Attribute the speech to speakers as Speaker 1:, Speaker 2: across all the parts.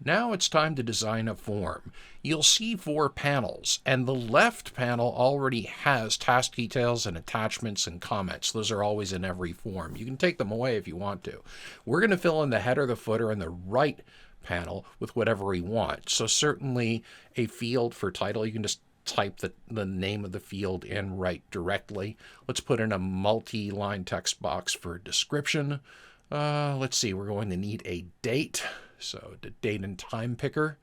Speaker 1: Now it's time to design a form. You'll see 4 panels, and the left panel already has task details and attachments and comments. Those are always in every form. You can take them away if you want to. We're going to fill in the header, the footer, and the right panel with whatever we want. So certainly a field for title, you can just type the name of the field in right directly. Let's put in a multi-line text box for description. Let's see, we're going to need a date. So the date and time picker.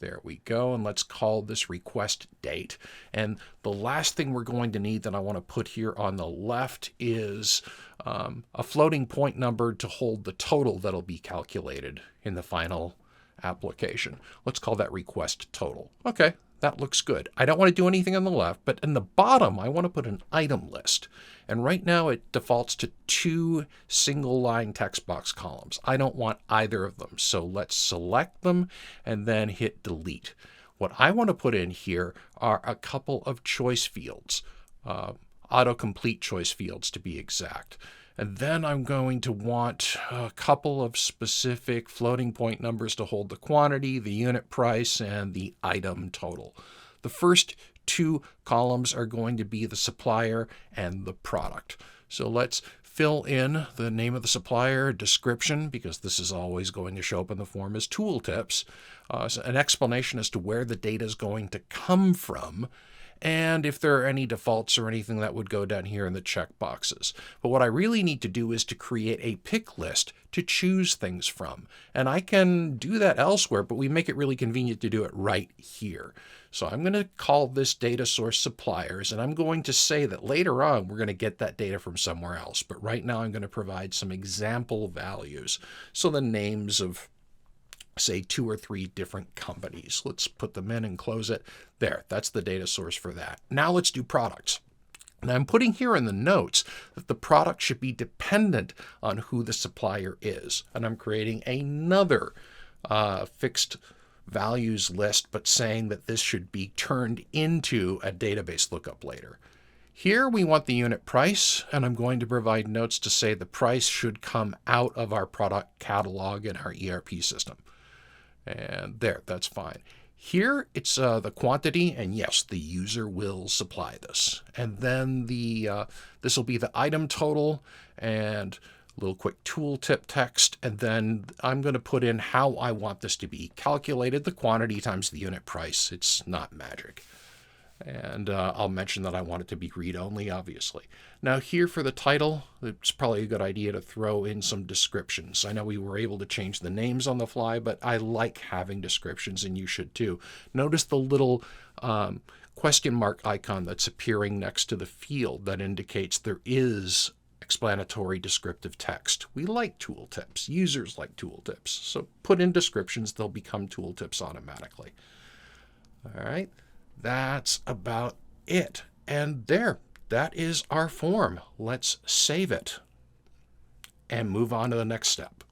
Speaker 1: There we go. And let's call this request date. And the last thing we're going to need that I want to put here on the left is a floating point number to hold the total that'll be calculated in the final application. Let's call that request total. Okay, that looks good. I don't want to do anything on the left, but in the bottom, I want to put an item list. And right now it defaults to 2 single line text box columns. I don't want either of them. So let's select them and then hit delete. What I want to put in here are a couple of choice fields, autocomplete choice fields to be exact. And then I'm going to want a couple of specific floating point numbers to hold the quantity, the unit price, and the item total. The first 2 columns are going to be the supplier and the product. So let's fill in the name of the supplier, description, because this is always going to show up in the form as tooltips, so an explanation as to where the data is going to come from, and if there are any defaults or anything that would go down here in the check boxes. But what I really need to do is to create a pick list to choose things from. And I can do that elsewhere, but we make it really convenient to do it right here. So I'm going to call this data source suppliers, and I'm going to say that later on we're going to get that data from somewhere else. But right now I'm going to provide some example values. So the names of, say, 2 or 3 different companies. Let's put them in and close it. There, that's the data source for that. Now let's do products. Now I'm putting here in the notes that the product should be dependent on who the supplier is. And I'm creating another fixed values list, but saying that this should be turned into a database lookup later. Here we want the unit price, and I'm going to provide notes to say the price should come out of our product catalog in our ERP system. And there, that's fine. Here it's the quantity, and yes, the user will supply this. And then this will be the item total and a little quick tooltip text. And then I'm going to put in how I want this to be calculated, the quantity times the unit price. It's not magic. And I'll mention that I want it to be read-only, obviously. Now here for the title, it's probably a good idea to throw in some descriptions. I know we were able to change the names on the fly, but I like having descriptions, and you should too. Notice the little question mark icon that's appearing next to the field that indicates there is explanatory descriptive text. We like tooltips. Users like tooltips. So put in descriptions, they'll become tooltips automatically. All right. That's about it. And there, that is our form. Let's save it and move on to the next step.